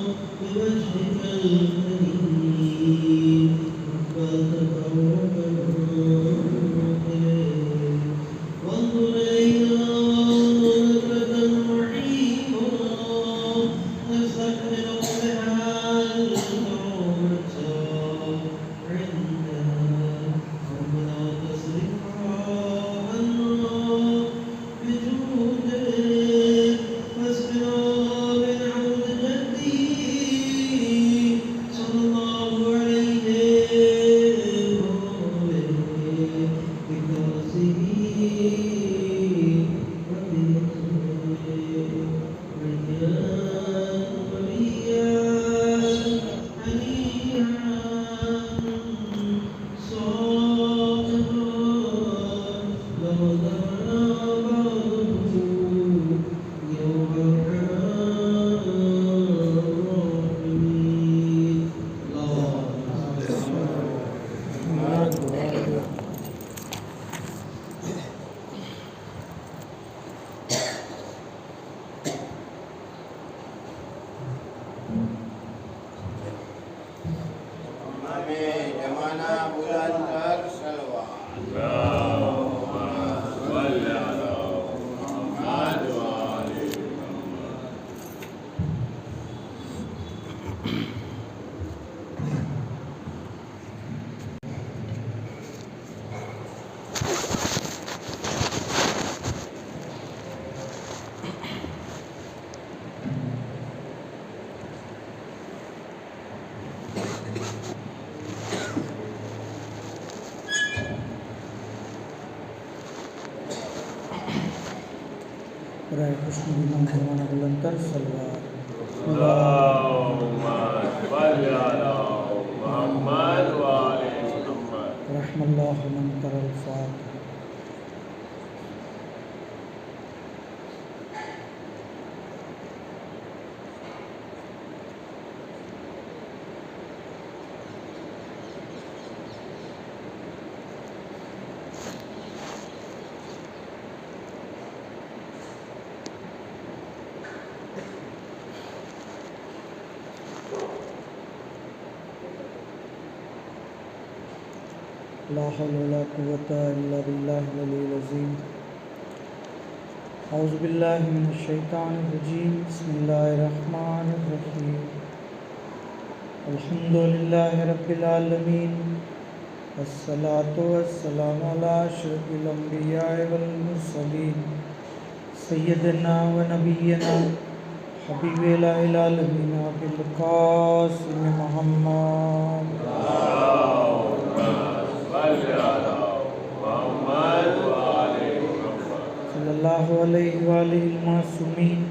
بوجهك الكريم فاتقرب إليه وانظر إلينا نظرة رحيما نستكمل بها النعمة عندنا ربنا تصرفها عنا بجودك واسقنا من عود جدي صلى الله عليه وآله بكرسه وبرسوله ريا وليا حنيئا صائبا لغدنا بعضه يوم الراحمين हमें जमाना बुलंदर सलवार राय कृष्ण विमान जमाना बुलंदर सलवार रहमल्लाहु मन करल फातिहा ला हौला वला कुव्वता इल्ला बिल्लाहिल अलील अज़ीम औज़ु बिल्लाहि मिनश शैतानिर रजीम बिस्मिल्लाहिर रहमानिर रहीम अल्हम्दुलिल्लाहि रब्बिल आलमीन वस्सलातु वस्सलामु अला अशरफिल अंबिया'i वल मुरसलीन सय्यदिना व नबिय्यिना हबीबिल आलमीन अबिल क़ासिम मुहम्मद सल्लल्लाहु अलैहि वालिहिल मासूमीन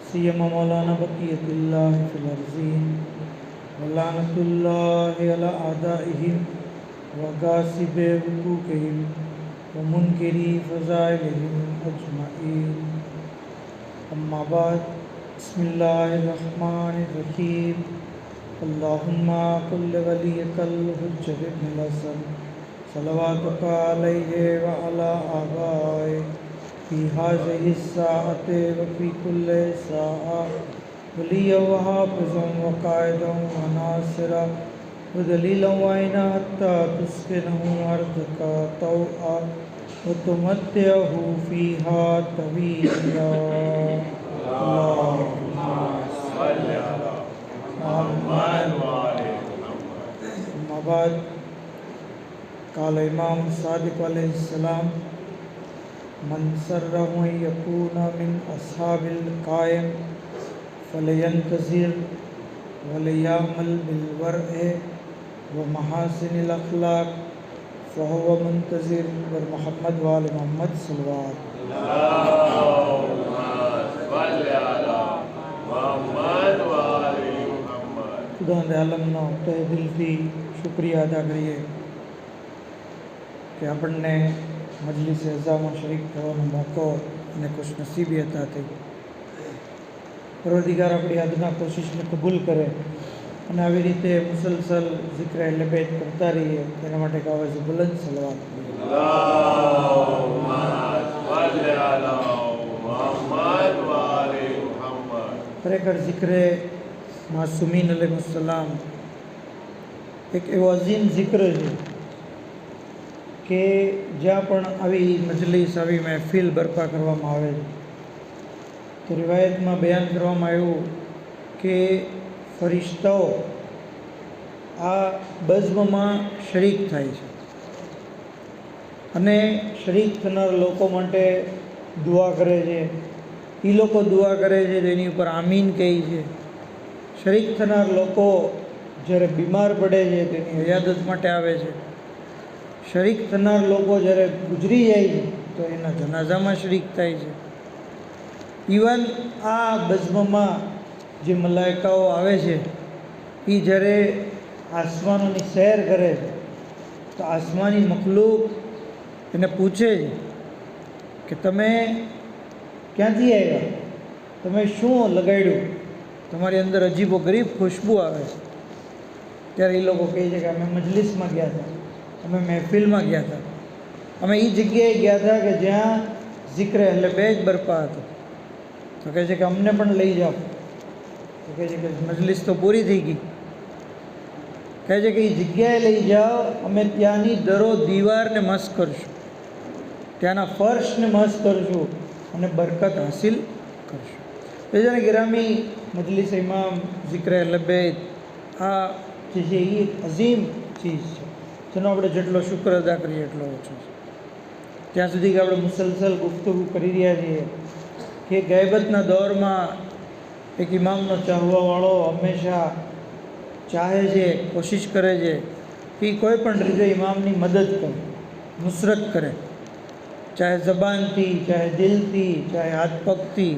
सियमा मौलाना बक़ियतुल्लाह फिल अर्ज़ीन व लानतुल्लाहि अला आदाइहिम व गासिबि हुकूक़िहिम व मुनकिरी फ़ज़ाइलिहिम अजमईन अम्मा बाद बिस्मिल्लाहिर रहमानिर रहीम अल्लाहुम्मा कुल्ल वलियकल हुज्जत इब्नुल हसन सलवातुका अलैहि व अला आबाए फी हाज़िहि स्साअति व फी कुल्लि साअ वलिय्यन व हाफ़िज़न व क़ाइदन व नासिरा व दलीलन व ऐना हत्ता तुस्किनहु अर्ज़का तौआ व तुमत्तिअहु फ़ीहा तवीला अल्लाहुम्मा सल्लि अला मुहम्मद अम्मा बाद काल इमाम सादिक अलैहिस्सलाम मन सर्रहु अन यकून मिन अस्हाबिल क़ाइम फलयंतज़िर वलयअमल बिल वरअ व महासिनिल अख़लाक़ फ़हुव मुंतज़िर व मुहम्मद व आले मुहम्मद सल्लल्लाहु खुदा आलमनो तहे दिलथी शुक्रिया अदा करिए कि આપણને મજલિસ અઝામાં શરીક થવાનો મોકો અને ખુશનસીબી અતા થઈ પરવરદિગાર આપણી આજના કોશિશને કબૂલ કરે અને આવી રીતે મુસલસલ ઝિક્ર અહલે બેત કરતા રહીએ તેના માટે એક આવાજ બુલંદ સલવાત ખરેખર ઝિક્રે માસુમીન અલૈહિસ્સલામ એક એવો અઝીમ જિક્ર છે કે જ્યાં પણ આવી મજલિસ આવી મહેફિલ બરપા કરવામાં આવે છે તો રિવાયતમાં બયાન કરવામાં આવ્યું કે ફરિશ્તાઓ આ બઝ્મમાં શરીક થાય છે અને શરીક થનાર લોકો માટે દુઆ કરે છે. એ લોકો દુઆ કરે છે તો એની ઉપર આમીન કહે છે. શરીક થનાર લોકો જ્યારે બીમાર પડે છે તેની હયાદત માટે આવે છે. શરીક થનાર લોકો જ્યારે ગુજરી જાય છે તો એના જનાઝામાં શરીક થાય છે. ઇવન આ બઝ્મમાં જે મલાઈકાઓ આવે છે એ જ્યારે આસમાનોની સૈર કરે છે તો આસમાની મખલૂક એને પૂછે છે કે તમે ક્યાંથી આવ્યા, તમે શું લગાડ્યું, તમારી અંદર અજીબો ગરીબ ખુશ્બુ આવે છે. ત્યારે એ લોકો કહે છે કે અમે મજલિસમાં ગયા હતા, અમે મહેફિલમાં ગયા હતા, અમે એ જગ્યાએ ગયા હતા કે જ્યાં જિક્ર અહલે બેત બરપા હતો. તો કહે છે કે અમને પણ લઈ જાઓ. તો કહે છે કે મજલિસ તો પૂરી થઈ ગઈ. કહે છે કે એ જગ્યાએ લઈ જાઓ, અમે ત્યાંની દરો દીવારને મસ્ત કરશું, ત્યાંના ફર્શને મસ્ત કરશું અને બરકત હાસિલ કરશું. એ છે ને ગિરામી મજલિસ ઇમામ જિક્ર અહલે બેત આ જે છે એ અઝીમ ચીજ છે જેનો આપણે જેટલો શુક્ર અદા કરીએ એટલો ઓછો છે. ત્યાં સુધી કે આપણે મુસલસલ ગુફ્તગુ કરી રહ્યા છીએ કે ગૈબતના દોરમાં એક ઇમામનો ચાહવાવાળો હંમેશા ચાહે છે, કોશિશ કરે છે કે કોઈ પણ રીતે ઇમામની મદદ કરે, નુસરત કરે, ચાહે જબાનથી, ચાહે દિલથી, ચાહે હાથ પગથી,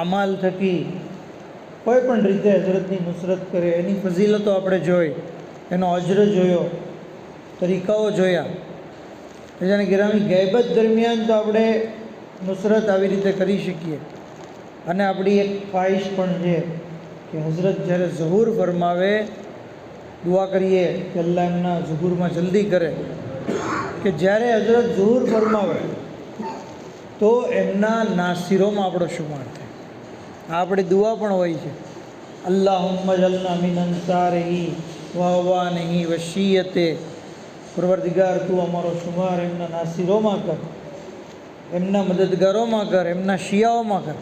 અમાલ થકી, કોઈ પણ રીતે હઝરતની નુસરત કરે. એની ફઝીલતો આપણે જોઈ, એનો અજર જોયો, તરીકાઓ જોયા. જેને ગિરામી ગૈબત દરમિયાન તો આપણે નુસરત આવી રીતે કરી શકીએ. અને આપણી એક ખ્વાહિશ પણ છે કે હઝરત જ્યારે ઝહૂર ફરમાવે દુઆ કરીએ કે અલ્લાહ એમના ઝહૂરમાં જલ્દી કરે, કે જ્યારે હઝરત ઝહૂર ફરમાવે તો એમના નાસિરોમાં આપણો શુમાર થાય. આ આપણી દુઆ પણ હોય છે, અલ્લાહુમ્મા જલ્ના મિન અંસારિહી વ અવાનિહી વ શિયતે. પરવરદિગાર તું અમારો શુમાર એમના નાસિરોમાં કર, એમના મદદગારોમાં કર, એમના શિયાઓમાં કર.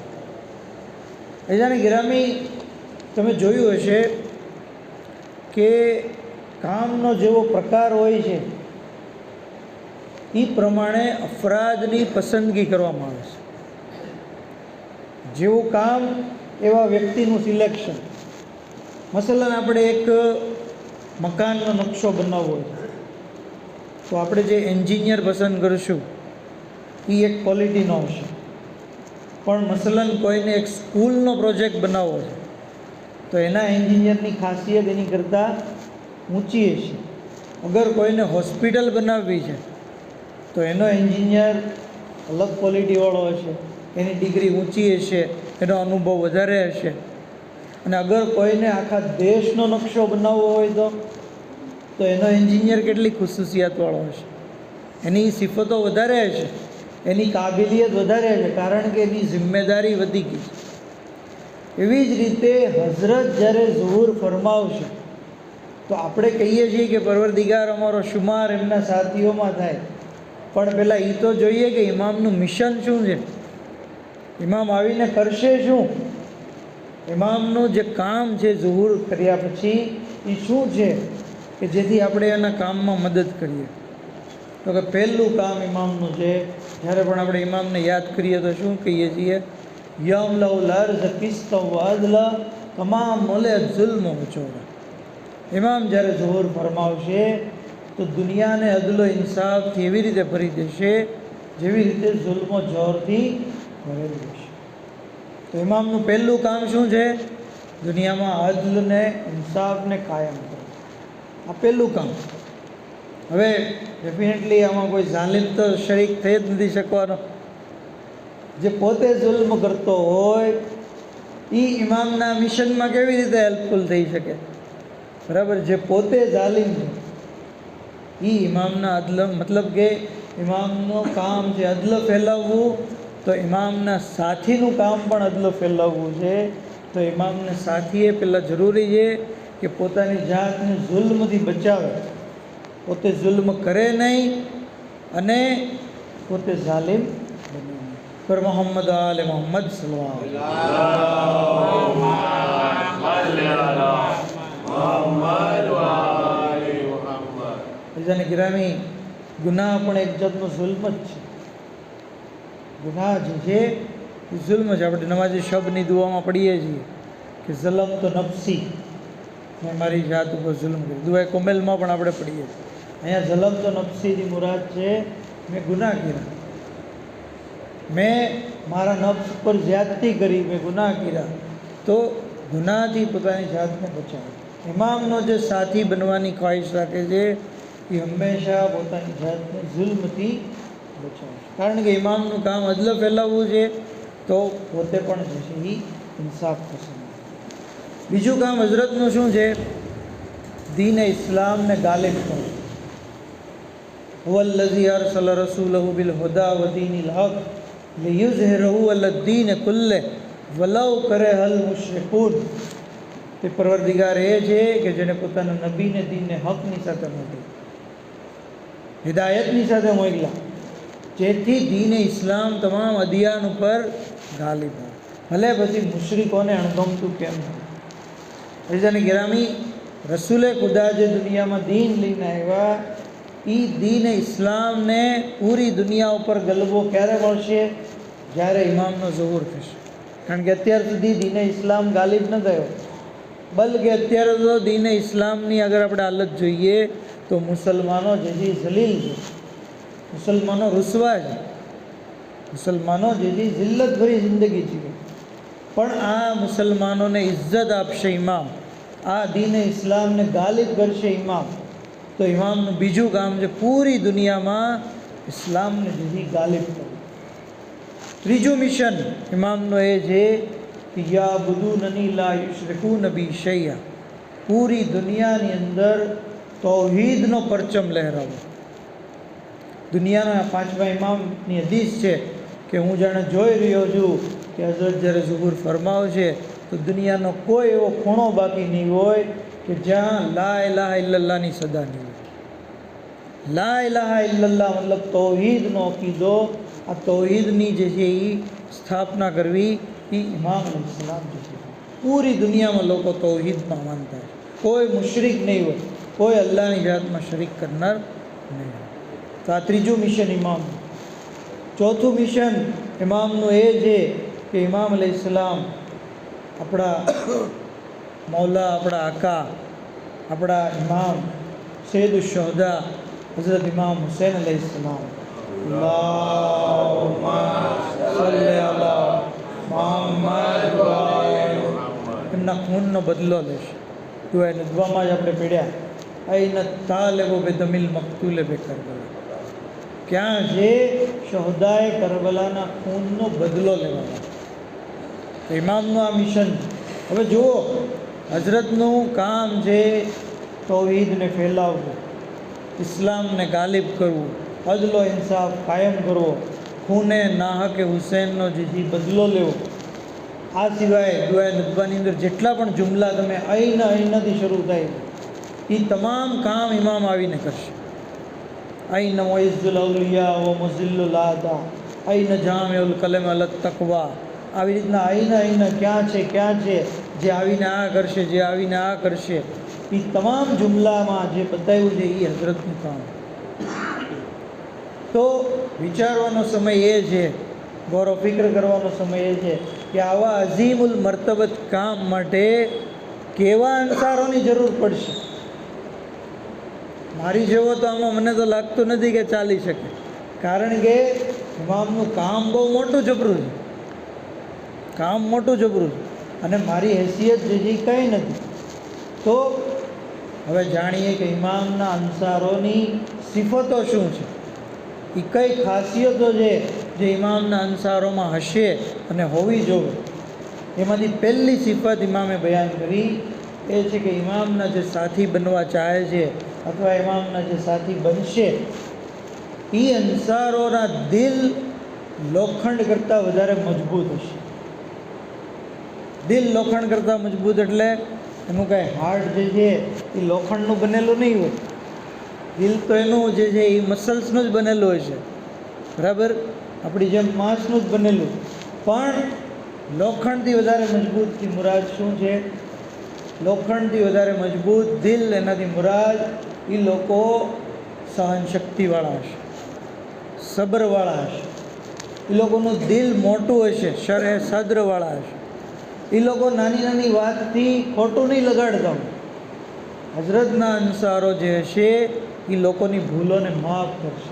એ જાણે ગિરામી તમે જોયું હશે કે કામનો જેવો પ્રકાર હોય છે એ પ્રમાણે અફરાદની પસંદગી કરવામાં આવે છે. જેવું કામ એવા વ્યક્તિનું સિલેક્શન. મસલન આપણે એક મકાનનો નકશો બનાવવો હોય તો આપણે જે એન્જિનિયર પસંદ કરીશું એ એક ક્વોલિટીનો હશે. પણ મસલન કોઈને એક સ્કૂલનો પ્રોજેક્ટ બનાવવો છે તો એના એન્જિનિયરની ખાસિયત એની કરતાં ઊંચી હશે. અગર કોઈને હોસ્પિટલ બનાવવી છે તો એનો એન્જિનિયર અલગ ક્વોલિટીવાળો હશે, એની ડિગ્રી ઊંચી હશે, એનો અનુભવ વધારે હશે. અને અગર કોઈને આખા દેશનો નકશો બનાવવો હોય તો એનો એન્જિનિયર કેટલી ખુશૂસિયાતવાળો હશે, એની સિફતો વધારે હશે, એની કાબિલિયત વધારે છે, કારણ કે એની જિમ્મેદારી વધી ગઈ છે. એવી જ રીતે હઝરત જ્યારે ઝહૂર ફરમાવશે તો આપણે કહીએ છીએ કે પરવરદિગાર અમારો શુમાર એમના સાથીઓમાં થાય. પણ પહેલાં એ તો જોઈએ કે ઇમામનું મિશન શું છે, ઇમામ આવીને કરશે શું, ઇમામનું જે કામ છે ઝહૂર કર્યા પછી એ શું છે કે જેથી આપણે એના કામમાં મદદ કરીએ. તો કે પહેલું કામ ઇમામનું છે, જ્યારે પણ આપણે ઇમામને યાદ કરીએ તો શું કહીએ છીએ, યમલાઉલ અર્ઝ કિસ્તા વ અદલા તમામ મોલે જુલ્મ વચોરા. ઇમામ જ્યારે ઝહૂર ફરમાવશે તો દુનિયાને અદલો ઇન્સાફથી એવી રીતે ભરી દેશે જેવી રીતે જુલ્મો જોરથી ભરેલું છે. તો ઇમામનું પહેલું કામ શું છે, દુનિયામાં અદલને ઇન્સાફને કાયમ કરો. આ પહેલું કામ. હવે ડેફિનેટલી આમાં કોઈ ઝાલિમ તો શરીક થઈ જ નથી શકવાનો. જે પોતે જુલ્મ કરતો હોય એ ઇમામના મિશનમાં કેવી રીતે હેલ્પફુલ થઈ શકે, બરાબર. જે પોતે ઝાલિમ છે એ ઇમામના અદલ, મતલબ કે ઇમામનું કામ છે અદલ ફેલાવવું, તો ઇમામના સાથીનું કામ પણ અદલ ફેલાવવું છે તો ઇમામને સાથીએ પહેલાં જરૂરી છે કે પોતાની જાતને જુલ્મથી બચાવે, પોતે જુલ્મ કરે નહીં અને પોતે ઝાલિમ બને નહીં. પર મોહમ્મદ આલે મોહમ્મદ સલ્લલ્લાહુ અલૈહિ વસલ્લમ. ગિરામી, ગુનાહ પણ એક જાતનો જુલ્મ જ છે. ગુનાહ જે છે એ જુલ્મ છે. આપણે નમાઝી શબની દુઆમાં પડીએ છીએ કે ઝલમ તો નફસી, મેં મારી જાત ઉપર જુલ્મ કર્યું. દુઆએ કોમેલમાં પણ આપણે પડીએ છીએ. અહીંયા ઝલમ તો નફસીની મુરાદ છે મેં ગુનાહ કર્યા, મેં મારા નફ્સ ઉપર જ્યાદતી કરી, મેં ગુનાહ કર્યા. તો ગુનાહથી પોતાની જાતને બચાવે. ઇમામનો જે સાથી બનવાની ખ્વાહિશ રાખે છે એ હંમેશા પોતાની જાતને જુલ્મથી બચાવે. કારણ કે ઇમામનું કામ અદલ ફેલાવવું છે, તો પોતે પણ જે છે એ ઇન્સાફ પસંદ. બીજું કામ હઝરતનું શું છે? દીન ઇસ્લામને ગાલિબ કરવું. હુવલ્લઝી અરસલ રસૂલહુ બિલ હુદા વ દીનિલ હક લિયુઝહિરહુ અલા દીન કુલ્લિહ વલૌ કરહલ મુશરિકૂન. તે પરવરદિગાર એ છે કે જેણે પોતાના નબીને દીનને હકની સાથે મોકલ્યા, હિદાયતની સાથે મોકલ્યા, જેથી દીને ઇસ્લામ તમામ અદિયાન ઉપર ગાલિબ હોય, ભલે પછી મુશરિકોને અણગમતું કેમ હોય. રીઝાની ગિરામી, રસૂલે ખુદા જે દુનિયામાં દીન લઈને આવ્યા, એ દીને ઇસ્લામને પૂરી દુનિયા ઉપર ગલબો ક્યારે મળશે? જ્યારે ઇમામનો ઝુહુર થશે. કારણ કે અત્યાર સુધી દીને ઇસ્લામ ગાલિબ ન થયો, બલકે અત્યારે તો દીને ઇસ્લામની અગર આપણે હાલત જોઈએ તો મુસલમાનો જે જલીલ છે, મુસલમાનો રૂસવા છે, મુસલમાનો જે જિલ્લતભરી જિંદગી જીવે. પણ આ મુસલમાનોને ઇજ્જત આપશે ઇમામ, આ દીને ઇસ્લામને ગાલિબ કરશે ઇમામ. તો ઇમામનું બીજું કામ છે પૂરી દુનિયામાં ઇસ્લામને જે ગાલિબ કરવું. ત્રીજું મિશન ઇમામનો એ છે કે યાબુદૂનની લા યુશરિકૂન બી શૈયા. પૂરી દુનિયાની અંદર તૌહીદનો પરચમ લહેરાવો. દુનિયાના પાંચમા ઇમામની હદીસ છે કે હું જાણે જોઈ રહ્યો છું કે હઝરત જ્યારે ઝુહુર ફરમાવશે તો દુનિયાનો કોઈ એવો ખૂણો બાકી નહીં હોય કે જ્યાં લા ઇલાહા ઇલ્લલ્લાહની સદા નહીં હોય. લા ઇલાહા ઇલ્લલ્લાહ મતલબ તૌહીદનો અકીદો. આ તૌહીદની જે છે એ સ્થાપના કરવી એ ઇમામ અલૈહિસ્સલામ જે છે. પૂરી દુનિયામાં લોકો તૌહીદમાં માનતા છે, કોઈ મુશરિક નહીં હોય, કોઈ અલ્લાહની જાતમાં શરીક કરનાર નહીં હોય. તો આ ત્રીજું મિશન ઇમામ. ચોથું મિશન ઇમામનું એ છે કે ઇમામ અલૈહિસ્સલામ આપણા મૌલા, આપણા આકા, આપણા ઇમામ સૈયદુશ શુહદા હઝરત ઇમામ હુસૈન અલૈહિસ્સલામ, અલ્લાહુમ્મા સલ્લી અલા મુહમ્મદ વ આલિહી, એમના ખૂનનો બદલો લેશે. દુઆએ નદવામાં જ આપણે પીડ્યા, અઈન તાલિબુ બિદમિલ મક્તુલ બિ કરબલા. ક્યાં છે શહોદાએ કરબલાના ખૂનનો બદલો લેવાના? તો ઇમામનું આ મિશન. હવે જુઓ, હઝરતનું કામ છે તૌહીદને ફેલાવવું, ઇસ્લામને ગાલિબ કરવું, અદલો ઇન્સાફ કાયમ કરવો, ખૂને નાહકે હુસૈનનો જે બદલો લેવો. આ સિવાય દુઆએ નદવાની અંદર જેટલા પણ જુમલા તમે અહીંનાથી શરૂ થાય એ તમામ કામ ઇમામ આવીને કરશે. અઈન મુઇઝ્ઝુલ અવલિયા વ મુઝિલ્લુલ આદા, અઈન જામિઉલ કલમ અલ તકવા. આવી રીતના અઈન ક્યાં છે જે આવીને આ કરશે, જે આવીને આ કરશે. એ તમામ જુમલામાં જે બતાવ્યું છે એ હઝરતનું કામ. તો વિચારવાનો સમય એ છે, ગૌરવ ફિક્ર કરવાનો સમય એ છે કે આવા અઝીમુલ મર્તબત કામ માટે કેવા અંસારોની જરૂર પડશે. મારી જેવો તો આમાં મને તો લાગતું નથી કે ચાલી શકે, કારણ કે ઇમામનું કામ બહુ મોટું જબરું છે, કામ મોટું જબરું છે, અને મારી હેસિયત જે કંઈ નથી. તો હવે જાણીએ કે ઇમામના અંસારોની સિફતો શું છે, એ કઈ ખાસિયતો છે જે ઇમામના અંસારોમાં હશે અને હોવી જોઈએ. એમાંથી પહેલી સિફત ઇમામે બયાન કરી એ છે કે ઇમામના જે સાથી બનવા ચાહે છે અથવા ઇમામના જે સાથી બનશે એ અંસારોના દિલ લોખંડ કરતાં વધારે મજબૂત હશે. દિલ લોખંડ કરતાં મજબૂત એટલે એનું કાંઈ હાર્ટ જે છે એ લોખંડનું બનેલું નહીં હોય. દિલ તો એનું જે છે એ મસલ્સનું જ બનેલું હોય છે, બરાબર, આપણી જેમ માંસનું જ બનેલું. પણ લોખંડથી વધારે મજબૂતથી મુરાદ શું છે? લોખંડથી વધારે મજબૂત દિલ, એનાથી મુરાદ એ લોકો સહનશક્તિવાળા હશે, સબ્રવાળા હશે, એ લોકોનું દિલ મોટું હશે, શરહે સદ્રવાળા હશે. એ લોકો નાની નાની વાતથી ખોટું નહીં લગાડતા હોય. હઝરતના અંસારો જે હશે એ લોકોની ભૂલોને માફ કરશે.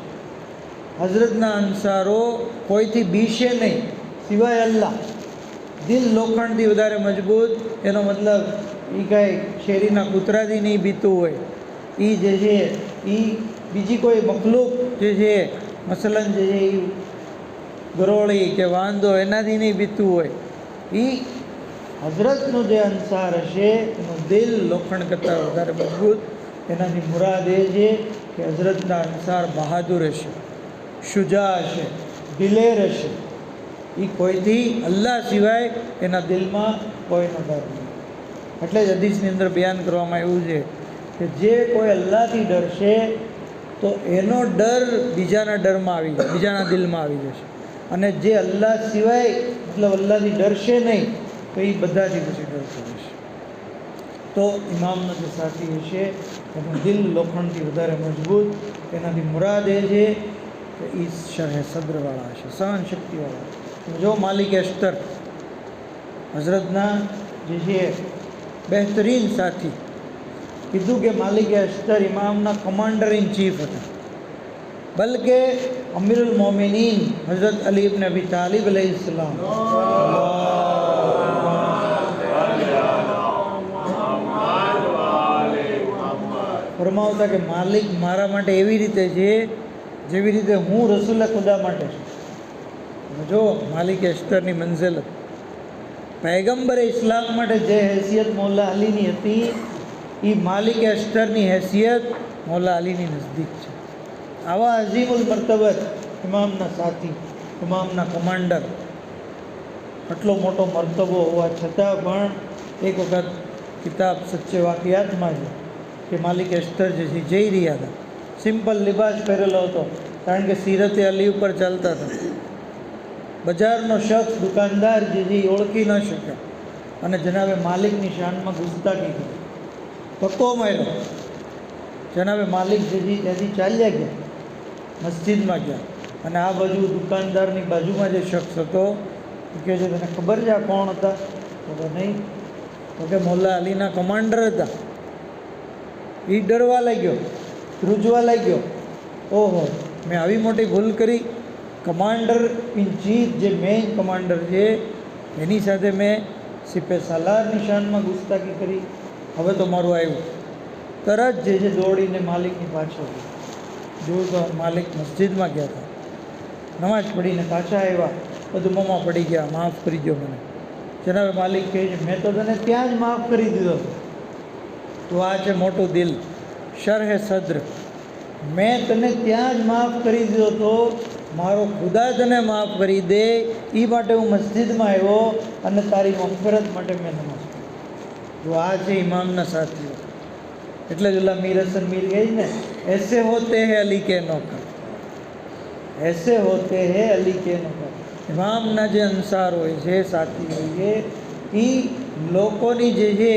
હઝરતના અંસારો કોઈથી બીશે નહીં સિવાય અલ્લાહ. દિલ લોખંડથી વધારે મજબૂત, એનો મતલબ એ કાંઈ શેરીના કૂતરાથી નહીં બીતું હોય. એ જે છે એ બીજી કોઈ મખલૂક જે છે, મસલન જે છે એ ગરોળી કે વાંદો એનાથી નહીં બીતું હોય. એ હઝરતનું જે અંસાર હશે એનું દિલ લોખંડ કરતાં વધારે મજબૂત. એનાથી મુરાદ એ છે કે હઝરતના અંસાર બહાદુર હશે, શુજા હશે, દિલેર હશે. એ કોઈથી અલ્લાહ સિવાય એના દિલમાં કોઈનો ડર નહીં. એટલે જ હદીસની અંદર બયાન કરવામાં આવ્યું છે કે જે કોઈ અલ્લાહથી ડરશે તો એનો ડર બીજાના ડરમાં આવી જશે, બીજાના દિલમાં આવી જશે. અને જે અલ્લાહ સિવાય મતલબ અલ્લાહથી ડરશે નહીં તો એ બધાથી પછી ડરતો રહેશે. તો ઇમામનો જે સાથી હશે એનું દિલ લોખંડથી વધારે મજબૂત. એનાથી મુરાદ એ છે કે એ શરહે સદ્રવાળા હશે, સહનશક્તિવાળા. જો માલિક અશ્તર હઝરતના જે છે બહેતરીન સાથી, કીધું કે માલિક અશ્તર ઇમામના કમાન્ડર ઇન ચીફ હતા, બલકે અમીરુલ મોમિનીન હઝરત અલી ઇબ્ન અબી તાલિબ અલૈહિસ્સલામ ફરમાવતા કે માલિક મારા માટે એવી રીતે છે જેવી રીતે હું રસૂલ ખુદા માટે છું. જો માલિક અશ્તરની મંઝિલ, પૈગંબરે ઇસ્લામ માટે જે હેસિયત મૌલા અલીની હતી એ માલિક અશ્તરની હેસિયત મૌલા અલીની નજદીક છે. આવા અઝીમુલ મર્તબત ઇમામના સાથી, ઇમામના કમાન્ડર, આટલો મોટો મર્તબો હોવા છતાં પણ એક વખત કિતાબ સચ્ચે વાકિયાતમાં છે કે માલિક અશ્તર જે છે જઈ રહ્યા હતા, સિમ્પલ લિબાસ પહેરેલો હતો, કારણ કે સીરતે અલી ઉપર ચાલતા હતા. બજારનો શખ્સ, દુકાનદાર જે છે એ ઓળખી ન શક્યો અને જનાબે માલિકની શાનમાં ગુસ્તાખી કરી, ધક્કો માર્યો. જનાબે માલિક જે છે ત્યાંથી ચાલ્યા ગયા, મસ્જિદમાં ગયા. અને આ બાજુ દુકાનદારની બાજુમાં જે શખ્સ હતો એ કહે છે તને ખબર છે આ કોણ હતા? તો નહીં. તો કે મૌલા અલીના કમાન્ડર હતા. એ ડરવા લાગ્યો, ધ્રુજવા લાગ્યો, ઓહો મેં આવી મોટી ભૂલ કરી. કમાન્ડર ઇન ચીફ, જે મેઇન કમાન્ડર છે એની સાથે મેં સિપે સાલાર નિશાનમાં ગુસ્તાખી કરી. હવે તો મારું આવ્યું. તરત જે છે દોડીને માલિકની પાછળ જોયું તો માલિક મસ્જિદમાં ગયા હતા, નમાજ પડીને પાછા આવ્યા, બધું મોંમાં પડી ગયા, માફ કરી દો મને. જનાબે માલિક કહે છે મેં તો તને ત્યાં જ માફ કરી દીધો. તો આ છે મોટું દિલ, શરહે સદ્ર. મેં તને ત્યાં જ માફ કરી દીધો તો મારો ખુદા તને માફ કરી દે એ માટે હું મસ્જિદમાં આવ્યો અને તારી મગફરત માટે મેં નમાઝ પઢી. જો આ છે ઇમામના સાથીઓ. એટલે જ ઓલા મીર હસન મીર ગઈ ને, એસે હોતે હે અલી કે નોકર, એસે હોતે હે અલી કે નોકર. ઇમામના જે અંસાર હોય છે, સાથી હોય છે, એ લોકોની જે છે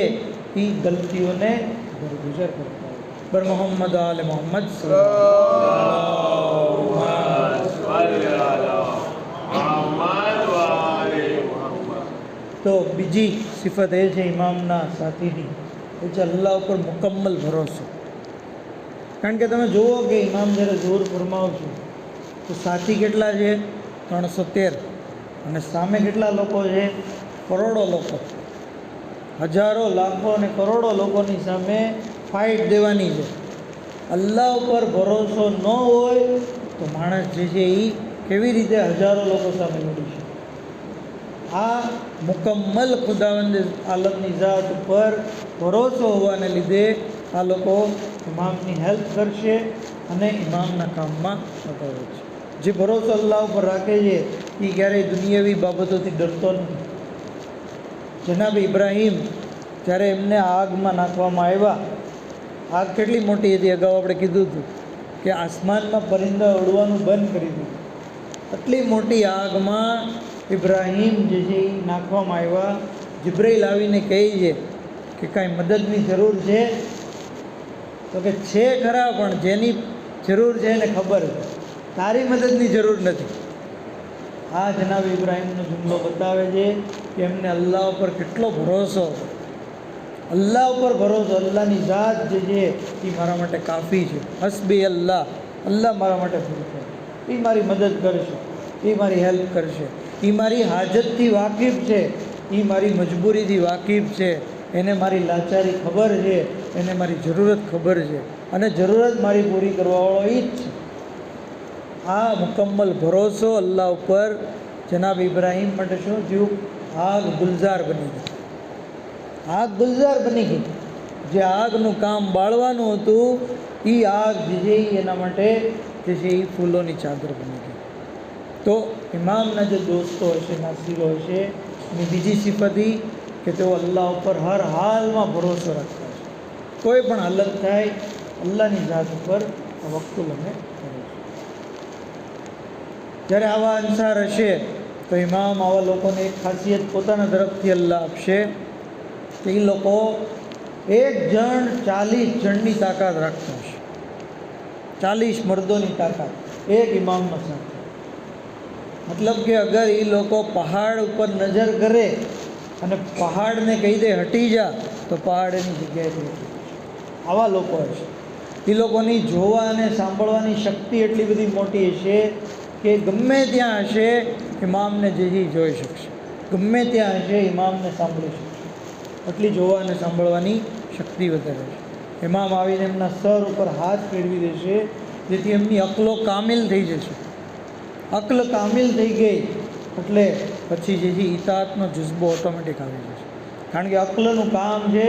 એ ગલતીઓને દરગુજર કરતા હોય. બર મોહમ્મદ આલે મોહમ્મદ તો બીજી સિફત એ છે ઇમામના સાથીની, એ છે અલ્લાહ ઉપર મુકમ્મલ ભરોસો. કારણ કે તમે જુઓ કે ઇમામ જ્યારે જોર ફરમાવો છો તો સાથી કેટલા છે? 313. અને સામે કેટલા લોકો છે? કરોડો લોકો, હજારો, લાખો અને કરોડો લોકોની સામે ફાઇટ દેવાની છે. અલ્લાહ ઉપર ભરોસો ન હોય તો માણસ જે છે એ કેવી રીતે હજારો લોકો સામે લડી શકે? આ મુકમ્મલ ખુદાવંદ આલમની ઝાત ઉપર ભરોસો હોવાને લીધે આ લોકો ઇમામની હેલ્પ કરશે અને ઇમામના કામમાં લગાવે છે. જે ભરોસો અલ્લાહ ઉપર રાખે છે એ ક્યારેય દુનિયાવી બાબતોથી ડરતો નથી. જનાબ ઇબ્રાહીમ જ્યારે એમને આગમાં નાખવામાં આવ્યા, આગ કેટલી મોટી હતી, અગાઉ આપણે કીધું હતું કે આસમાનમાં પરિંદા ઉડવાનું બંધ કરી દીધું. આટલી મોટી આગમાં ઇબ્રાહીમ જે છે એ નાખવામાં આવ્યા. જિબ્રાઈલ આવીને કહે છે કે કાંઈ મદદની જરૂર છે? તો કે છે ખરા, પણ જેની જરૂર છે એને ખબર છે, તારી મદદની જરૂર નથી. આ જનાબ ઇબ્રાહીમનો જુમલો બતાવે છે કે એમને અલ્લાહ ઉપર કેટલો ભરોસો, અલ્લાહ ઉપર ભરોસો, અલ્લાહની ઝાત જે છે એ મારા માટે કાફી છે. હસબી અલ્લાહ, અલ્લાહ મારા માટે પૂરતો, એ મારી મદદ કરશે, એ મારી હેલ્પ કરશે, એ મારી હાજતથી વાકેફ છે, એ મારી મજબૂરીથી વાકેફ છે, એને મારી લાચારી ખબર છે, એને મારી જરૂરત ખબર છે, અને જરૂરત મારી પૂરી કરવાવાળો એ જ છે. આ મુકમ્મલ ભરોસો અલ્લાહ ઉપર જનાબ ઇબ્રાહીમ માટે શું થયું? આગ ગુલઝાર બની ગઈ. આગ ગુલઝાર બની ગઈ. જે આગનું કામ બાળવાનું હતું એ આગ જે છે એના માટે જે છે એ ફૂલોની ચાદર બની ગઈ. તો ઇમામના જે દોસ્તો હશે, નાસીરો હશે, એની બીજી સિફત એ કે તેઓ અલ્લાહ ઉપર હર હાલમાં ભરોસો રાખતા હશે. કોઈ પણ હાલત થાય અલ્લાહની ઝાત ઉપર તવક્કુલ અમે કરે છે. જ્યારે આવા અંસાર હશે તો ઇમામ આવા લોકોને એક ખાસિયત પોતાના તરફથી અલ્લાહ આપશે કે એ લોકો એક જણ 40 જણની તાકાત રાખતા હશે. 40 મર્દોની તાકાત એક ઇમામનો સાથે. મતલબ કે અગર એ લોકો પહાડ ઉપર નજર કરે અને પહાડને કહી દે હટી જા, તો પહાડ એની જગ્યાએથી હટી જશે. આવા લોકો હશે. એ લોકોની જોવા અને સાંભળવાની શક્તિ એટલી બધી મોટી હશે કે ગમે ત્યાં હશે ઇમામને જે જોઈ શકશે, ગમે ત્યાં હશે ઇમામને સાંભળી શકશે. એટલી જોવા અને સાંભળવાની શક્તિ વધારે છે. ઇમામ આવીને એમના સર ઉપર હાથ ફેરવી દેશે, જેથી એમની અકલો કામિલ થઈ જશે. અક્લ કામિલ થઈ ગઈ એટલે પછી જે છે ઇતાઅતનો જુઝબો ઓટોમેટિક આવી જશે. કારણ કે અક્લનું કામ છે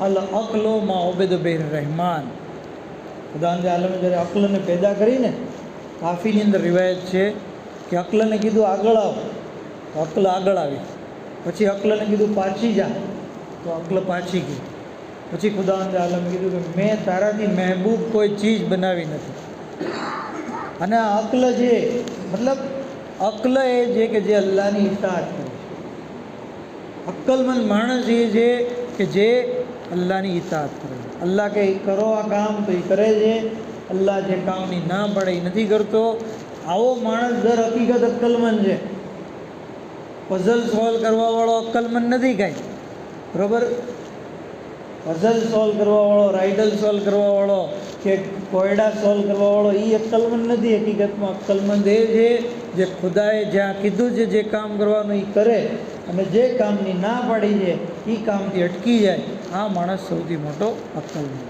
અલ અક્લો માં ઓબેદ બેર રહેમાન. ખુદાવંદે આલમે જ્યારે અક્લને પેદા કરીને, કાફીની અંદર રિવાયત છે કે અક્લને કીધું આગળ આવ, તો અક્લ આગળ આવી. પછી અક્લને કીધું પાછી જા, તો અક્લ પાછી ગઈ. પછી ખુદાવંદે આલમે કીધું કે મેં તારાથી મહેબૂબ કોઈ ચીજ બનાવી નથી. અને આ અક્લ છે, મતલબ અક્લ એ છે કે જે અલ્લાહની ઇતાઅત કરે છે. અક્કલમંદ માણસ એ છે કે જે અલ્લાહની ઇતાઅત કરે છે. અલ્લાહ કે કરો આ કામ તો એ કરે છે, અલ્લાહ જે કામની ના પાડે એ નથી કરતો. આવો માણસ દર હકીકત અક્કલમંદ છે. પઝલ સોલ્વ કરવાવાળો અક્કલમંદ નથી કાંઈ, બરાબર? પઝલ સોલ્વ કરવાવાળો, રાઇડલ સોલ્વ કરવાવાળો કે કોયડા સોલ્વ કરવાવાળો એ અક્કલમંદ નથી. હકીકતમાં અક્કલમંદ એ છે જે ખુદાએ જ્યાં કીધું છે જે કામ કરવાનું એ કરે, અને જે કામની ના પાડી છે એ કામથી અટકી જાય. આ માણસ સૌથી મોટો અક્કલમંદ.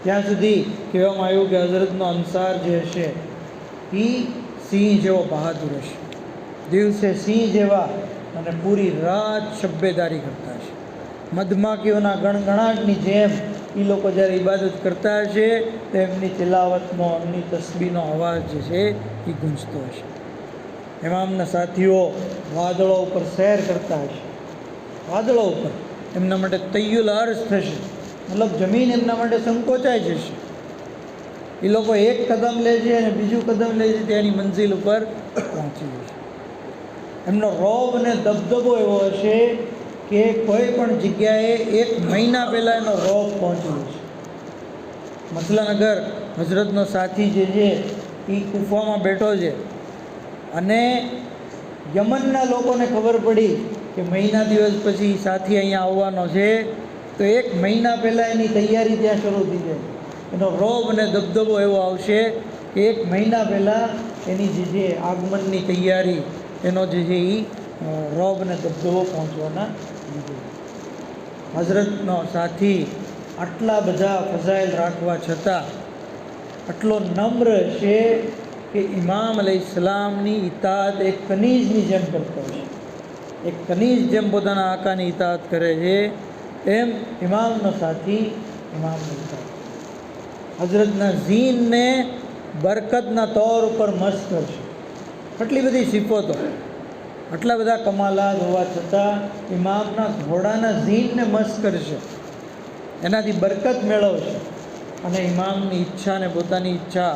ત્યાં સુધી કહેવામાં આવ્યું કે હઝરતનો અંસાર જે હશે એ સિંહ જેવો બહાદુર હશે, દિવસે સિંહ જેવા, અને પૂરી રાત શબ્બેદારી કરતા હશે. મધમાખીઓના ગણગણાટની જેમ એ લોકો જ્યારે ઇબાદત કરતા હશે તો એમની તિલાવતનો, એમની તસ્બીહનો અવાજ જે છે એ ગૂંજતો હશે. ઇમામના સાથીઓ વાદળો ઉપર સૈર કરતા હશે. વાદળો ઉપર એમના માટે તૈયુલ અર્શ થશે, મતલબ જમીન એમના માટે સંકોચાઈ જશે. એ લોકો એક કદમ લે છે અને બીજું કદમ લે છે ત્યાંની મંઝિલ ઉપર પહોંચી જશે. એમનો રોબ અને દબદબો એવો હશે કે કોઈ પણ જગ્યાએ 1 મહિના પહેલાં એનો રોબ પહોંચી જશે. મસલન અગર હઝરતનો સાથી જે છે એ કુફામાં બેઠો છે અને યમનના લોકોને ખબર પડી કે મહિના દિવસ પછી સાથી અહીંયા આવવાનો છે, તો 1 મહિના પહેલાં એની તૈયારી ત્યાં શરૂ થઈ જાય. એનો રોબ અને દબદબો એવો આવશે કે 1 મહિના પહેલાં એની જે છે આગમનની તૈયારી, એનો જે છે એ રોબ અને દબદબો પહોંચવાના લીધે. હઝરતનો સાથી આટલા બધા ફઝાઇલ રાખવા છતાં આટલો નમ્ર છે કે ઇમામ અલૈહિસ્સલામની ઇતાઅત એક કનીઝની જેમ કરતો હશે. એક કનીઝ જેમ પોતાના આકાની ઇતાઅત કરે છે એમ ઇમામનો સાથી ઇમામની ઇતાઅત. હઝરતના ઝીનને બરકતના તौर ઉપર મસ્ત કરશે. કેટલી બધી સિફતો. આટલા બધા કમાલાત હોવા છતાં ઇમામના ઘોડાના ઝીનને મસ્ત કરશે, એનાથી બરકત મેળવશે અને ઇમામની ઈચ્છાને પોતાની ઈચ્છા,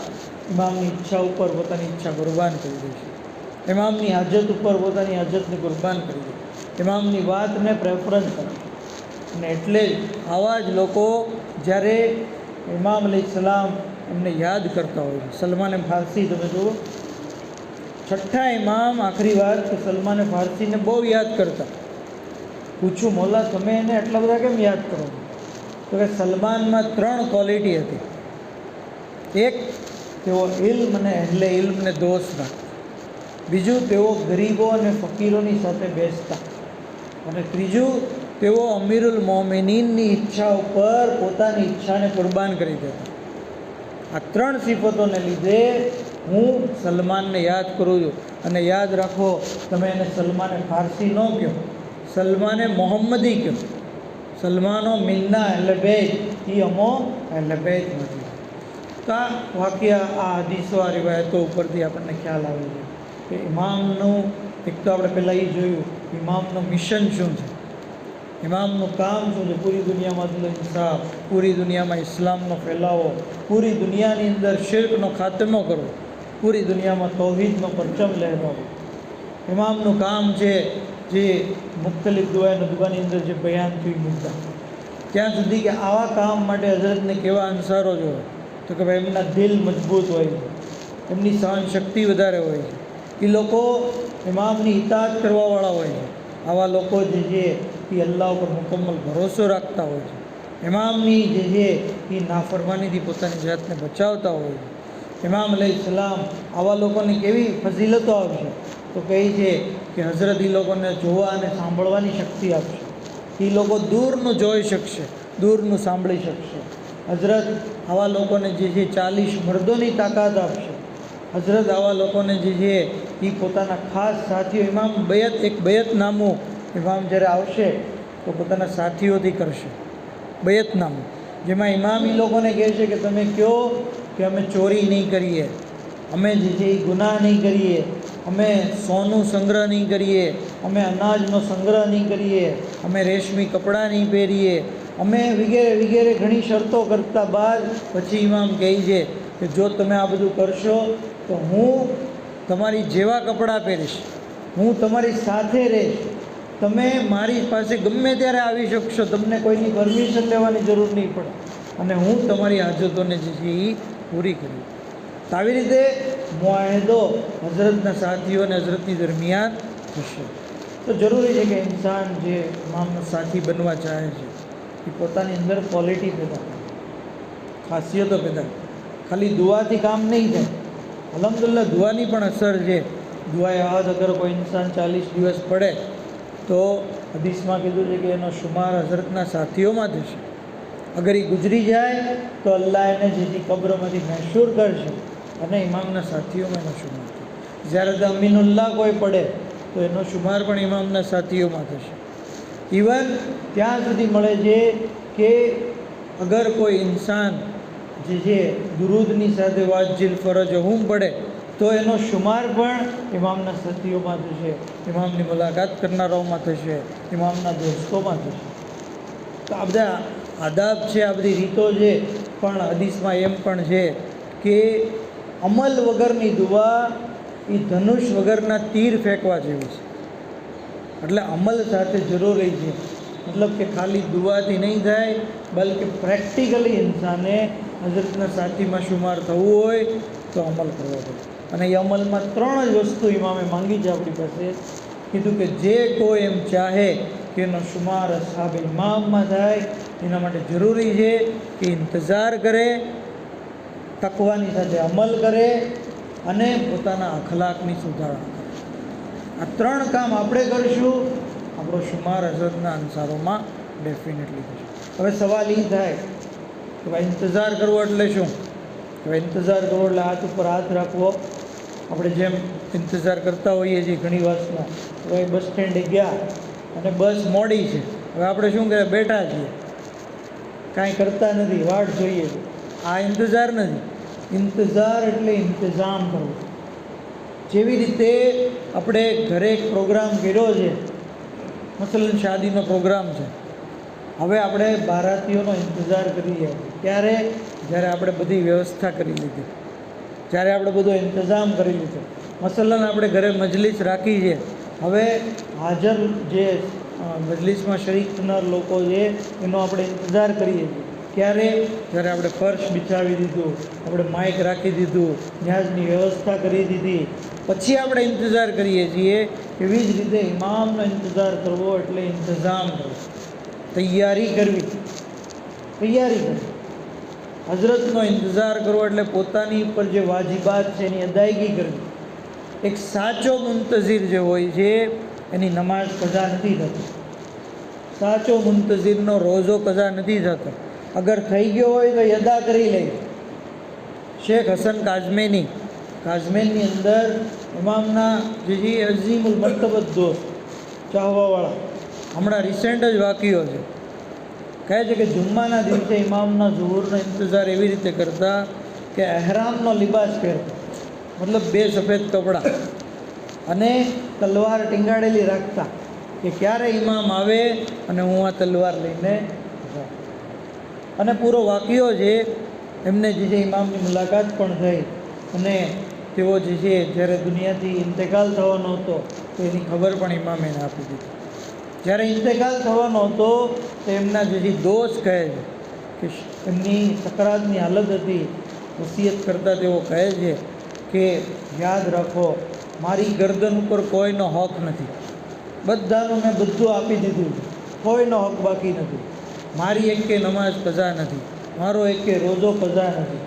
ઇમામની ઈચ્છા ઉપર પોતાની ઈચ્છા કુરબાન કરી દેશે, ઇમામની હાજત ઉપર પોતાની હાજતને કુરબાન કરી દેશે, ઇમામની વાતને પ્રેફરન્સ કરશે. અને એટલે જ આવા જ લોકો જ્યારે ઇમામ અલૈહિસ્સલામ એમને યાદ કરતા હોય છે. સલમાને ફારસી તમે જુઓ, છઠ્ઠા ઇમામ આખરી વાત કે સલમાને ફારસીને બહુ યાદ કરતા. પૂછું મોલા તમે એને એટલા બધા કેમ યાદ કરો? તો કે સલમાનમાં 3 ક્વોલિટી હતી. એક, તેઓ ઇલ્મ અને અહેલે ઇલ્મને દોસ્ત રાખતા. બીજું, તેઓ ગરીબો અને ફકીરોની સાથે બેસતા. અને ત્રીજું, તેઓ અમીરુલ મોમિનીનની ઈચ્છા ઉપર પોતાની ઈચ્છાને કુરબાન કરી દેતા. આ 3 સિફતોને લીધે હું સલમાનને યાદ કરું છું. અને યાદ રાખો, તમે એને સલમાને ફારસી ન કહો, સલમાને મોહમ્મદી કહો. સલમાનો મિન્ના અહેલે બેત, એ અમો અહેલે બેત નથી. તો આ વાક્યા, આ હદીસો, આ રિવાયતો ઉપરથી આપણને ખ્યાલ આવે છે કે ઇમામનું એક તો આપણે પહેલાં એ જોયું, ઇમામનું મિશન શું છે, ઇમામનું કામ શું છે. પૂરી દુનિયામાં અદલ ઇન્સાફ, પૂરી દુનિયામાં ઇસ્લામનો ફેલાવો, પૂરી દુનિયાની અંદર શિર્કનો ખાતમો કરવો, પૂરી દુનિયામાં તૌહીદનો પરચમ લહેરાવો. ઇમામનું કામ છે જે મુખ્તલિફ દુઆની અંદર જે બયાન થયું મુદ્દા, ત્યાં સુધી કે આવા કામ માટે હઝરતને કેવા અંસારો જોઈએ, તો કે ભાઈ એમના દિલ મજબૂત હોય છે, એમની સહન શક્તિ વધારે હોય છે, એ લોકો ઇમામની ઇતાઅત કરવાવાળા હોય છે. આવા લોકો જે છે એ અલ્લાહ ઉપર મુકમ્મલ ભરોસો રાખતા હોય છે. ઇમામની જે છે એ નાફરમાનીથી પોતાની જાતને બચાવતા હોય છે. ઇમામ અલૈહિસ્સલામ આવા લોકોને કેવી ફઝીલતો આપશે? તો કહે છે કે હઝરત એ લોકોને જોવા અને સાંભળવાની શક્તિ આપશે. એ લોકો દૂરનું જોઈ શકશે, દૂરનું સાંભળી શકશે. હઝરત આવા લોકોને જે છે 40 મર્દોની તાકાત આપશે. હઝરત આવા લોકોને જે છે એ પોતાના ખાસ સાથીઓ, ઇમામ એક બયતનામું ઇમામ જ્યારે આવશે તો પોતાના સાથીઓથી કરશે. બયતનામું જેમાં ઇમામ એ લોકોને કહે છે કે તમે કહો કે અમે ચોરી નહીં કરીએ, અમે જે છે એ ગુનાહ નહીં કરીએ, અમે સોનું સંગ્રહ નહીં કરીએ, અમે અનાજનો સંગ્રહ નહીં કરીએ, અમે રેશમી કપડાં નહીં પહેરીએ, અમે વગેરે વગેરે ઘણી શરતો કરતા બાદ પછી ઇમામ કહે છે કે જો તમે આ બધું કરશો તો હું તમારી જેવા કપડાં પહેરીશ, હું તમારી સાથે રહીશ, તમે મારી પાસે ગમે ત્યારે આવી શકશો, તમને કોઈની પરમિશન લેવાની જરૂર નહીં પડે, અને હું તમારી હાજતોને જે છે એ પૂરી કરી. તો આવી રીતે મુઆહેદો હઝરતના સાથીઓ અને હઝરતની દરમિયાન થશે. તો જરૂરી છે કે ઇન્સાન જે ઇમામનો સાથી બનવા ચાહે છે એ પોતાની અંદર ક્વોલિટી પેદા કરે, ખાસિયતો પેદા કરે. ખાલી દુઆથી કામ નહીં થાય. અલ્હમ્દુલિલ્લાહ દુઆની પણ અસર છે. દુઆ યાદ અગર કોઈ ઇન્સાન 40 દિવસ પડે તો હદીસમાં કીધું છે કે એનો શુમાર હઝરતના સાથીઓમાં થશે. અગર એ ગુજરી જાય તો અલ્લાહ એને જેથી કબ્રમાંથી મહેશૂર કરશે અને ઇમામના સાથીઓમાં એનો શુમાર થશે. જ્યારે તો અમીનુલ્લાહ કોઈ પડે તો એનો શુમાર પણ ઇમામના સાથીઓમાં થશે. ઇવન ત્યાં સુધી મળે છે કે અગર કોઈ ઇન્સાન જે છે દુરૂદની સાથે વાજિલ ફરજ હું પડે તો એનો શુમાર પણ ઇમામના સાથીઓમાં થશે, ઇમામની મુલાકાત કરનારાઓમાં થશે, ઇમામના દોસ્તોમાં થશે. તો આ બધા આદાબ છે, આ બધી રીતો છે. પણ હદીસમાં એમ પણ છે કે અમલ વગરની દુઆ એ ધનુષ વગરના તીર ફેંકવા જેવી છે. એટલે અમલ સાથે જરૂરી છે. મતલબ કે ખાલી દુઆથી નહીં થાય, બલકે પ્રેક્ટિકલી ઇન્સાને હઝરતના સાથીમાં શુમાર થવું હોય તો અમલ કરવો પડે. અને એ અમલમાં 3 જ વસ્તુ ઇમામે માંગી છે આપણી પાસે. કીધું કે જે કોઈ એમ ચાહે કે એનો શુમાર અસ્હાબે ઇમામમાં થાય એના માટે જરૂરી છે કે ઇંતજાર કરે, તકવાની સાથે અમલ કરે અને પોતાના અખલાકની સુધારણા કરે. આ 3 કામ આપણે કરીશું, આપણો શુમાર હઝરતના અંસારોમાં ડેફિનેટલી થશે. હવે સવાલ એ થાય કે ભાઈ ઇંતજાર કરવો એટલે શું? કે ભાઈ ઇંતજાર કરવો એટલે હાથ ઉપર હાથ રાખવો. આપણે જેમ ઇંતજાર કરતા હોઈએ છીએ ઘણી વાતમાં, હવે બસ સ્ટેન્ડે ગયા અને બસ મોડી છે, હવે આપણે શું કહેવાય, બેઠા છીએ, કાંઈ કરતા નથી, વાટ જોઈએ. આ ઇંતજાર નથી. ઇંતજાર એટલે ઇંતજામ કરવો. જેવી રીતે આપણે ઘરે એક પ્રોગ્રામ કર્યો છે, મસલન શાદીનો પ્રોગ્રામ છે, હવે આપણે બારાતીઓનો ઇંતજાર કરીએ ત્યારે જ્યારે આપણે બધી વ્યવસ્થા કરી લીધી, જ્યારે આપણે બધો ઇંતજામ કરી લીધો, મસલન આપણે ઘરે મજલિસ રાખી છે, હવે હાજર જે મજલિસમાં શરીક થનાર લોકો છે એનો આપણે ઇંતજાર કરીએ છીએ. ક્યારે? જ્યારે આપણે ફર્શ બિછાવી દીધું, આપણે માઇક રાખી દીધું, ન્યાજની વ્યવસ્થા કરી દીધી, પછી આપણે ઇંતજાર કરીએ છીએ. એવી જ રીતે ઇમામનો ઇંતજાર કરવો એટલે ઇંતજામ કરવો, તૈયારી કરવી. હઝરતનો ઇંતજાર કરવો એટલે પોતાની ઉપર જે વાજિબાત છે એની અદાયગી કરવી. એક સાચો મુંતઝિર જે હોય છે એની નમાઝ કઝા નથી થતી. સાચો મુંતઝિરનો રોઝો કઝા નથી થતો. અગર થઈ ગયો હોય તો અદા કરી લે. શેખ હસન કાઝમેનની અંદર ઇમામના જે અઝીમુલ મર્તબત દોસ્ત ચાહવાવાળા, હમણાં રિસેન્ટ જ વાક્યો છે, કહે છે કે જુમ્માના દિવસે ઇમામના ઝુહુરનો ઇંતજાર એવી રીતે કરતા કે એહરામનો લિબાસ પહેરતા, મતલબ 2 સફેદ કપડાં, અને તલવાર ટીંગાડેલી રાખતા કે ક્યારે ઇમામ આવે અને હું આ તલવાર લઈને જાઉં. અને પૂરો વાક્યો છે. એમને જે છે ઇમામની મુલાકાત પણ થઈ અને તેઓ જે છે જ્યારે દુનિયાથી ઇન્તેકાલ થવાનો હતો તો એની ખબર પણ ઇમામે એને આપી દીધી. જ્યારે ઇન્તેકાલ થવાનો હતો તો એમના જે દોસ્ત કહે છે કે એમની સકરાતની હાલત હતી, વસિયત કરતાં તેઓ કહે છે કે યાદ રાખો, મારી ગરદન ઉપર કોઈનો હક નથી, બધાનું મેં બધું આપી દીધું છે, કોઈનો હક બાકી નથી. મારી એકે નમાઝ કઝા નથી, મારો એકે રોઝો કઝા નથી.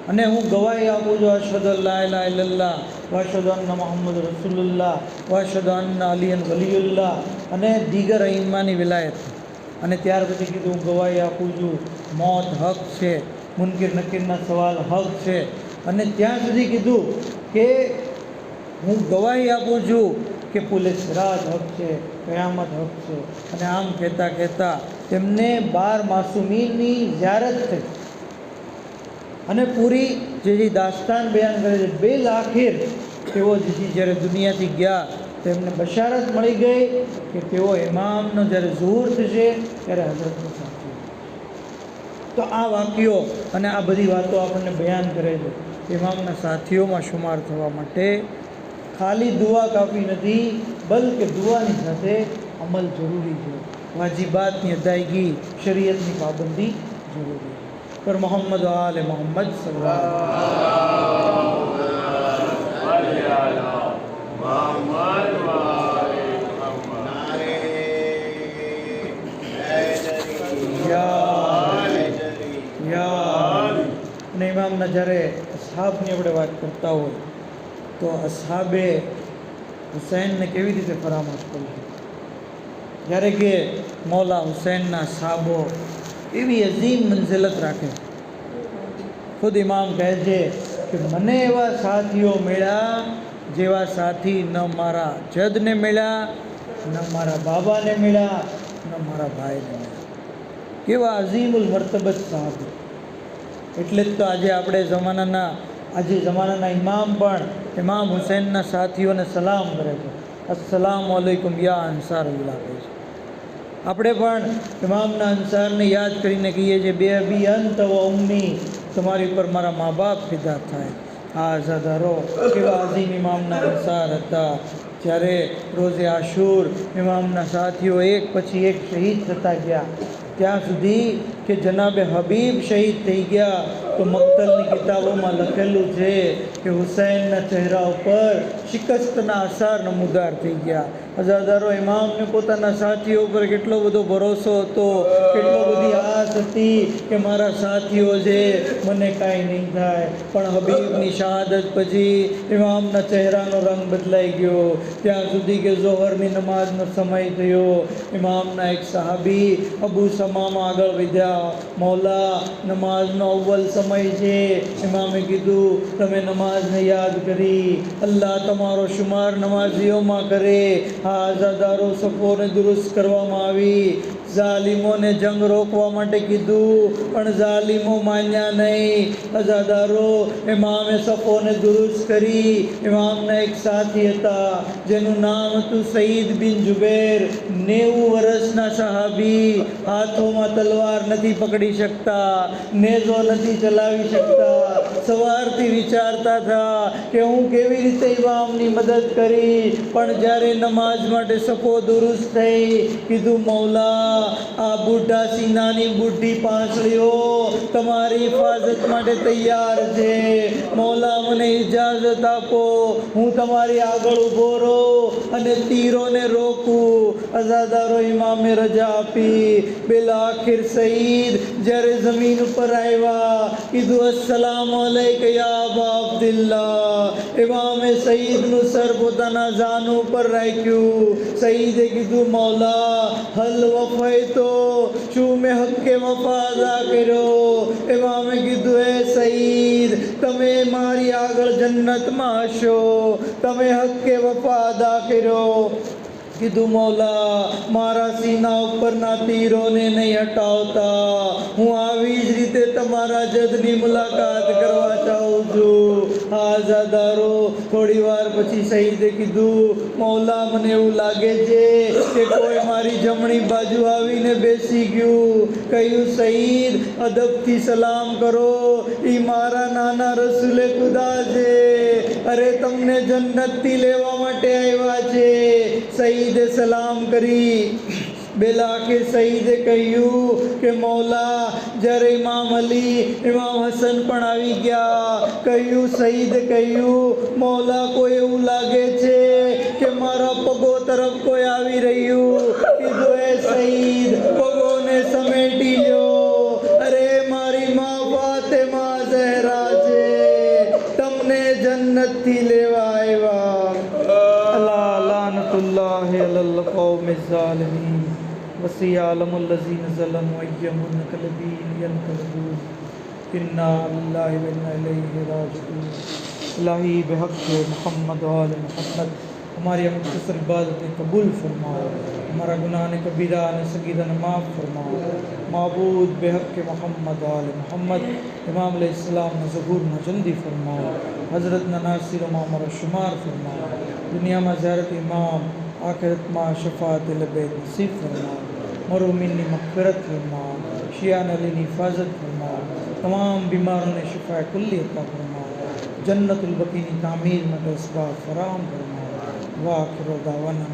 અને હું ગવાહી આપું છું અશહદુ અલ્લા ઇલાહા ઇલ્લલ્લાહ વ અશહદુ અન્ના મુહમ્મદ રસૂલુલ્લાહ વ અશહદુ અન્ના અલીયન વલીયુલ્લાહ અને દીગર અઈમ્માની વિલાયત. અને ત્યાર પછી કીધું હું ગવાહી આપું છું મોત હક છે, મુનકિર નકીરના સવાલ હક છે. અને ત્યાં સુધી કીધું કે હું ગવાહી આપું છું કે પુલે સિરાત હક છે, કયામત હક છે. અને આમ કહેતા તેમને 12 માસૂમીનની ઝિયારત થઈ અને પૂરી જે દાસ્તાન બયાન કરે છે. 2 લાખેર તેઓ જે જ્યારે દુનિયાથી ગયા તેમને બશારત મળી ગઈ કે તેઓ ઇમામનો જ્યારે ઝુહુર થશે ત્યારે હઝરતનો સાથી. તો આ વાક્યો અને આ બધી વાતો આપણને બયાન કરે છે. ઇમામના સાથીઓમાં શુમાર થવા માટે ખાલી દુઆ કાફી નથી, બલકે દુઆની સાથે અમલ જરૂરી છે. વાજિબાતની અદાયગી, શરીયતની પાબંદી જરૂરી છે. पर मोहम्मद आले मोहम्मद અને ઇમામના જ્યારે અસહાબની આપણે વાત કરતા હોય તો અસહાબે હુસૈનને કેવી રીતે ફરામત કરી, જ્યારે કે મૌલા હુસૈનના અસહાબો એવી અઝીમ મંઝિલત રાખે. ખુદ ઇમામ કહે છે કે મને એવા સાથીઓ મળ્યા જેવા સાથી ન મારા જદને મળ્યા, ન મારા બાબાને મળ્યા, ન મારા ભાઈને મળ્યા. કેવા અઝીમુલ મર્તબત સાહેબ. એટલે જ તો આજે જમાનાના ઇમામ પણ ઇમામ હુસૈનના સાથીઓને સલામ કરે છે. અસ્સલામુ અલૈકુમ યા અંસારુલ્લાહ કહે છે. આપણે પણ ઇમામના અંસારને યાદ કરીને કહીએ છીએ, બે અબી અંત વ ઉમ્મી, તમારી ઉપર મારા મા બાપ ફિદા થાય. આ આઝાદારો કેવા અઝીમ ઇમામના અંસાર હતા. જ્યારે રોઝે આશુર ઇમામના સાથીઓ એક પછી એક શહીદ થતા ગયા, ત્યાં સુધી કે જનાબે હબીબ શહીદ થઈ ગયા તો મક્તલની કિતાબોમાં લખેલું છે કે હુસૈનના ચહેરા ઉપર શિકસ્તના આસાર નમૂદાર થઈ ગયા. હજાદારો ઇમામને પોતાના સાથીઓ ઉપર કેટલો બધો ભરોસો હતો, કેટલો બધી આસ હતી કે મારા સાથીઓ છે, મને કાંઈ નહીં થાય. પણ હબીબની શહાદત પછી ઇમામના ચહેરાનો રંગ બદલાઈ ગયો. ત્યાં સુધી કે ઝોહરની નમાઝનો સમય થયો, ઇમામના એક સહાબી અબુ સમામાં આગળ વધ્યા, મૌલા નમાઝનો અવ્વલ સમય છે. ઇમામે કીધું તમે નમાઝને યાદ કરી, અલ્લાહ તમારો શુમાર નમાઝીઓમાં કરે. આ આઝાદારો સફોને દુરુસ્ત કરવામાં આવી. ઝાલિમોને જંગ રોકવા માટે કીધું પણ ઝાલિમો માન્યા નહીં. અઝાદારો ઇમામે સફોને દુરુસ્ત કરી. ઇમામના એક સાથી હતા જેનું નામ હતું સઈદ બિન જુબેર. 90 વર્ષના સહાબી. હાથોમાં તલવાર નથી પકડી શકતા, નેઝો નથી ચલાવી શકતા. સવારથી વિચારતા હતા કે હું કેવી રીતે ઇમામની મદદ કરી. પણ જ્યારે નમાઝ માટે સફો દુરુસ્ત થઈ, કીધું મૌલા આ બુઢા સીનાની બુઢી પાંસળીઓ તમારી હિફાજત માટે તૈયાર છે. મૌલા મને ઇજાઝત આપો, હું તમારી આગળ ઊભો રહું અને તીરોને રોકું. અઝાદારો ઇમામે રજા આપી. બિલાખિર સઈદ જ્યારે જમીન ઉપર આવ્યા, કીધું અસ્સલામુ અલૈક યા અબા અબ્દિલ્લાહ. ઇમામે સઈદનું સર પોતાના જાનું ઉપર રાખ્યું. સઈદે કીધું મૌલા હલ વફૈતો, શું મેં હક્કે વફા અદા કર્યો? ઇમામે કીધું એ સઈદ તમે મારી આગળ જન્નતમાં હશો, તમે હક્કે વફા અદા કર્યો. કીધું મૌલા મારા સીના ઉપરના તીરોને નહીં હટાવતા, હું આવી જ રીતે તમારા જદની મુલાકાત કરવા ચાહું છું. આઝાદારો થોડી વાર પછી સઈદે કીધું મૌલા મને એવું લાગે છે કે કોઈ મારી જમણી બાજુ આવીને બેસી ગયું. કહ્યું સઈદ અદબથી સલામ કરો, ઈ મારા નાના રસૂલે ખુદા છે. અરે તમને જન્નતથી લેવા માટે આવ્યા છે. સઈદે સલામ કરી. બેલાખિર સઈદે કહ્યું કે મૌલા જ્યારે ઇમામ અલી ઇમામ હસન પણ આવી ગયા. કહ્યું સઈદે કહ્યું મૌલા કોઈ એવું લાગે છે કે મારા પગો તરફ કોઈ આવી રહ્યું. કીધું એ સઈદ પગોને સમેટી લો. અરે મારી માં ફાતિમા ઝહરા છે, તમને જન્નતથી લેવા આવ્યા. અલા લાનતુલ્લાહ અલલ કૌમિ ઝાલિમીન વસિયાલમુલ લઝીન ઝલમુ અય્યમુન કલબીન યન્કલબૂન ઇન્ના લિલ્લાહિ વ ઇન્ના ઇલૈહિ રાजिऊन. इलाही बेहक मोहम्मद वाल मोहम्मद हमारी मुख्तसर इबादत कबूल फरमाओ, हमारा गुनाह कबीरा ने सगीरा माफ़ फरमाओ. माबूद बेहक मोहम्मद वाल मोहम्मद इमाम अलैहिस्सलाम ने ज़हूर न जल्दी फरमाओ, हज़रत न नासिर हमारा शुमार फरमाओ. दुनिया में ज़ियारत इमाम, आखिरत में शफ़ाअत लबैत नसीब फरमाओ. मरूमिन मग़फ़िरत फरमाओ, शियान अली की हिफाजत फरमाओ. तमाम बीमारों ने शिफा कुल्ली अता फरमाओ. जन्नतुल बकी की तामीर में असबाब फराम फरमाओ. वाखिर दावाना